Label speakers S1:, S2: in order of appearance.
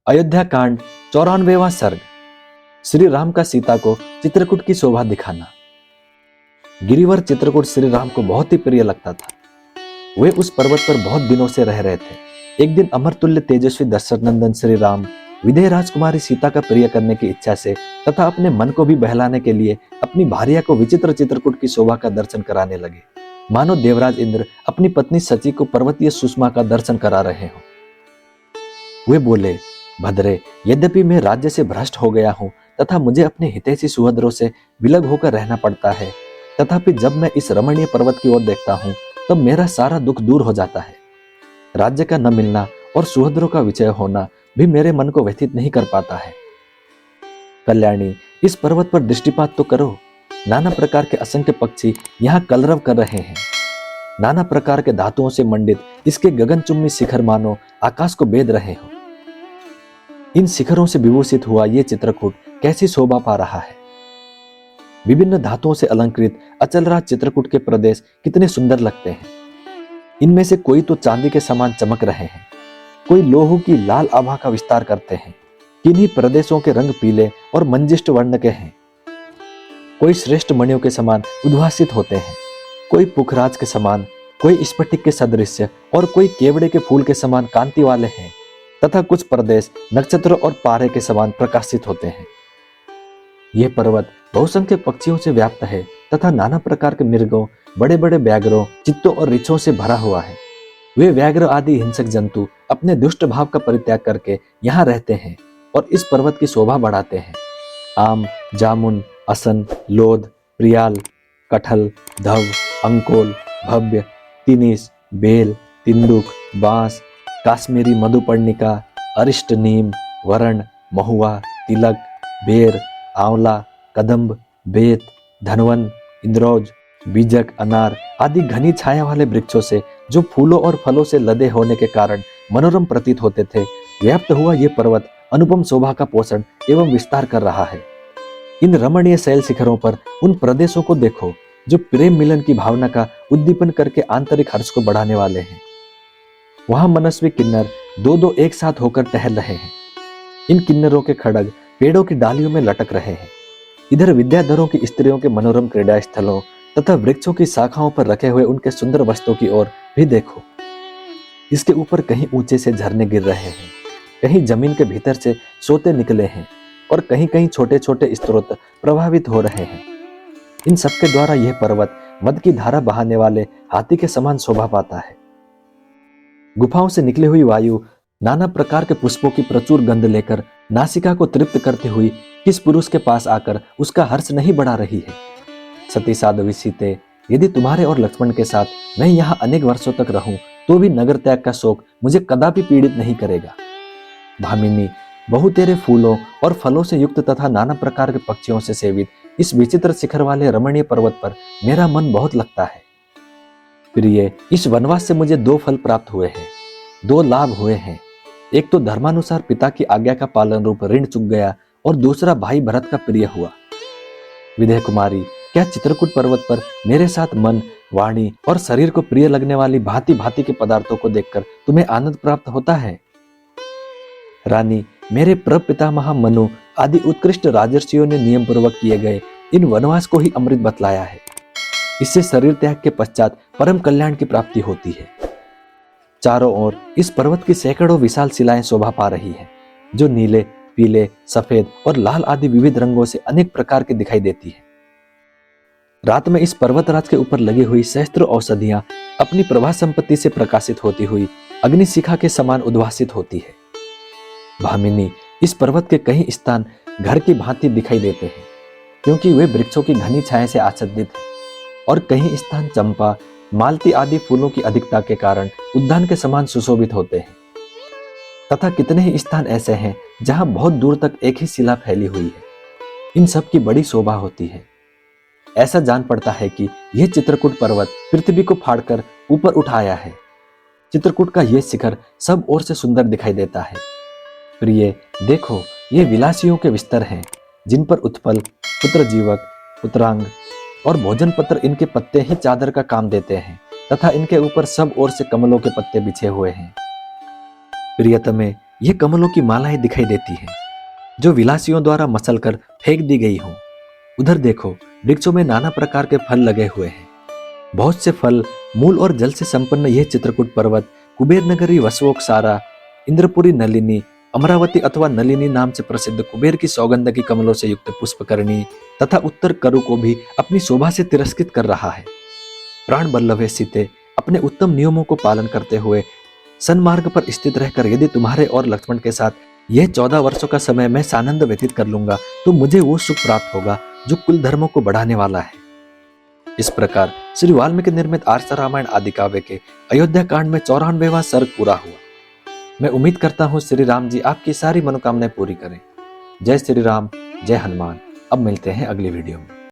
S1: अयोध्या कांड 94वां सर्ग। श्री राम का सीता को चित्रकूट की शोभा दिखाना। गिरिवर चित्रकूट श्री राम को बहुत ही प्रिय लगता था। वे उस पर्वत पर बहुत दिनों से रह रहे थे। एक दिन अमरतुल्य तेजस्वी दशरथ नंदन श्री राम विदेह राजकुमारी सीता का प्रिय करने की इच्छा से तथा अपने मन को भी बहलाने के लिए अपनी भार्या को विचित्र चित्रकूट की शोभा का दर्शन कराने लगे, मानो देवराज इंद्र अपनी पत्नी सची को पर्वतीय सुषमा का दर्शन करा रहे हो। वे बोले, भद्रे, यद्यपि मैं राज्य से भ्रष्ट हो गया हूँ तथा मुझे अपने हितैषी सुहद्रों से विलग होकर रहना पड़ता है, तथापि जब मैं इस रमणीय पर्वत की ओर देखता हूँ तब मेरा सारा दुख दूर हो जाता है। राज्य का न मिलना और सुहद्रों का विजय होना भी मेरे मन को व्यथित नहीं कर पाता है। कल्याणी, इस पर्वत पर दृष्टिपात तो करो। नाना प्रकार के असंख्य पक्षी यहाँ कलरव कर रहे हैं। नाना प्रकार के धातुओं से मंडित इसके गगनचुम्बी शिखर मानो आकाश को बेध रहे हो। इन शिखरों से विभूषित हुआ ये चित्रकूट कैसी शोभा पा रहा है। विभिन्न धातुओं से अलंकृत अचलराज चित्रकूट के प्रदेश कितने सुंदर लगते हैं। इनमें से कोई तो चांदी के समान चमक रहे हैं, कोई लोहू की लाल आभा का विस्तार करते हैं। किन्हीं प्रदेशों के रंग पीले और मंजिष्ट वर्ण के हैं, कोई श्रेष्ठ मणियों के समान उद्भासित होते हैं, कोई पुखराज के समान, कोई स्फटिक के सदृश्य और कोई केवड़े के फूल के समान कांति वाले हैं, तथा कुछ प्रदेश नक्षत्र और पारे के समान प्रकाशित होते हैं। यह पर्वत बहुसंख्य पक्षियों से व्याप्त है तथा नाना प्रकार के मृगों, बड़े बड़े व्याघ्रों, चित्तों और ऋछों से भरा हुआ है। वे व्याघ्र आदि हिंसक जंतु अपने दुष्ट भाव का परित्याग करके यहाँ रहते हैं और इस पर्वत की शोभा बढ़ाते हैं। आम, जामुन, असन, लोध, प्रियाल, कटहल, धव, अंकोल, भव्य, तिनिस, बेल, तिंदुक, बांस, काश्मीरी मधुपर्णिका, अरिष्ट, नीम, वरण, महुआ, तिलक, बेर, आंवला, कदम्ब, बेत, धनवन, इंद्रौज, बीजक, अनार आदि घनी छाया वाले वृक्षों से जो फूलों और फलों से लदे होने के कारण मनोरम प्रतीत होते थे, व्याप्त हुआ ये पर्वत अनुपम शोभा का पोषण एवं विस्तार कर रहा है। इन रमणीय शैल शिखरों पर उन प्रदेशों को देखो जो प्रेम मिलन की भावना का उद्दीपन करके आंतरिक हर्ष को बढ़ाने वाले हैं। वहां मनस्वी किन्नर दो दो एक साथ होकर टहल रहे हैं। इन किन्नरों के खड़ग पेड़ों की डालियों में लटक रहे हैं। इधर विद्याधरों की स्त्रियों के मनोरम क्रीड़ा स्थलों तथा वृक्षों की शाखाओं पर रखे हुए उनके सुंदर वस्त्रों की ओर भी देखो। इसके ऊपर कहीं ऊंचे से झरने गिर रहे हैं, कहीं जमीन के भीतर से सोते निकले हैं और कहीं कहीं छोटे छोटे स्रोत प्रभावित हो रहे हैं। इन सबके द्वारा यह पर्वत मद की धारा बहाने वाले हाथी के समान शोभा पाता है। गुफाओं से निकली हुई वायु नाना प्रकार के पुष्पों की प्रचुर गंध लेकर नासिका को तृप्त करते हुई किस पुरुष के पास आकर उसका हर्ष नहीं बढ़ा रही है। सती साध्वी सीते, यदि तुम्हारे और लक्ष्मण के साथ मैं यहाँ अनेक वर्षों तक रहूं तो भी नगर त्याग का शोक मुझे कदापि पीड़ित नहीं करेगा। भामिनी, बहु तेरे फूलों और फलों से युक्त तथा नाना प्रकार के पक्षियों से सेवित इस विचित्र शिखर वाले रमणीय पर्वत पर मेरा मन बहुत लगता है। प्रिय, इस वनवास से मुझे दो फल प्राप्त हुए हैं, दो लाभ हुए हैं। एक तो धर्मानुसार पिता की आज्ञा का पालन रूप ऋण चुक गया और दूसरा भाई भरत का प्रिय हुआ। विदेह कुमारी, क्या चित्रकूट पर्वत पर मेरे साथ मन, वाणी और शरीर को प्रिय लगने वाली भांति भांति के पदार्थों को देखकर तुम्हें आनंद प्राप्त होता है? रानी, मेरे प्रपितामह मनु आदि उत्कृष्ट राजर्षियों ने नियम पूर्वक किए गए इन वनवास को ही अमृत बतलाया है। इससे शरीर त्याग के पश्चात परम कल्याण की प्राप्ति होती है। चारों ओर इस पर्वत की सैकड़ों विशाल शिलाएं शोभा पा रही हैं, जो नीले, पीले, सफेद और लाल आदि विविध रंगों से अनेक प्रकार की दिखाई देती है। रात में इस पर्वतराज के ऊपर लगी हुई सहस्त्रों औषधियां अपनी प्रभा संपत्ति से प्रकाशित होती हुई अग्निशिखा के समान उद्भासित होती है। भामिनी, इस पर्वत के कई स्थान घर की भांति दिखाई देते हैं, क्योंकि वे वृक्षों की घनी छाया से आच्छादित हैं, और कई स्थान चंपा, मालती आदि फूलों की अधिकता के कारण उद्यान के समान सुशोभित होते हैं, तथा कितने ही स्थान ऐसे हैं जहां बहुत दूर तक एक ही शिला फैली हुई है। इन सब की बड़ी शोभा होती है। ऐसा जान पड़ता है कि यह चित्रकूट पर्वत पृथ्वी को फाड़कर ऊपर उठाया है। चित्रकूट का यह शिखर सब ओर से सुंदर दिखाई देता है। प्रिय, देखो, ये विलासियों के विस्तर हैं, जिन पर उत्पल, पुत्रजीवक, पुत्रांग और भोजन पत्र इनके पत्ते ही चादर का काम देते हैं तथा इनके ऊपर सब ओर से कमलों के पत्ते बिछे हुए हैं। प्रियतमे, ये कमलों की मालाएं दिखाई देती हैं जो विलासियों द्वारा मसलकर फेंक दी गई हों। उधर देखो, वृक्षों में नाना प्रकार के फल लगे हुए हैं। बहुत से फल, मूल और जल से संपन्न यह चित्रकूट पर्वत कुबेर नगरी, वसवोक सारा, इंद्रपुरी नलिनी, अमरावती अथवा नलिनी नाम से प्रसिद्ध कुबेर की सौगंध की कमलों से युक्त पुष्पकरणी तथा उत्तर करु को भी अपनी शोभा से तिरस्कृत कर रहा है। प्राण बल्लभ सीते, अपने उत्तम नियमों को पालन करते हुए सन्मार्ग पर स्थित रहकर यदि तुम्हारे और लक्ष्मण के साथ यह 14 वर्षों का समय मैं सानंद व्यतीत कर लूंगा तो मुझे वो सुख प्राप्त होगा जो कुल धर्मों को बढ़ाने वाला है। इस प्रकार श्री वाल्मीकि निर्मित आर्ष रामायण आदि काव्य के अयोध्या कांड में 94वां सर्ग पूरा हुआ। मैं उम्मीद करता हूँ श्री राम जी आपकी सारी मनोकामनाएं पूरी करें। जय श्री राम, जय हनुमान। अब मिलते हैं अगली वीडियो में।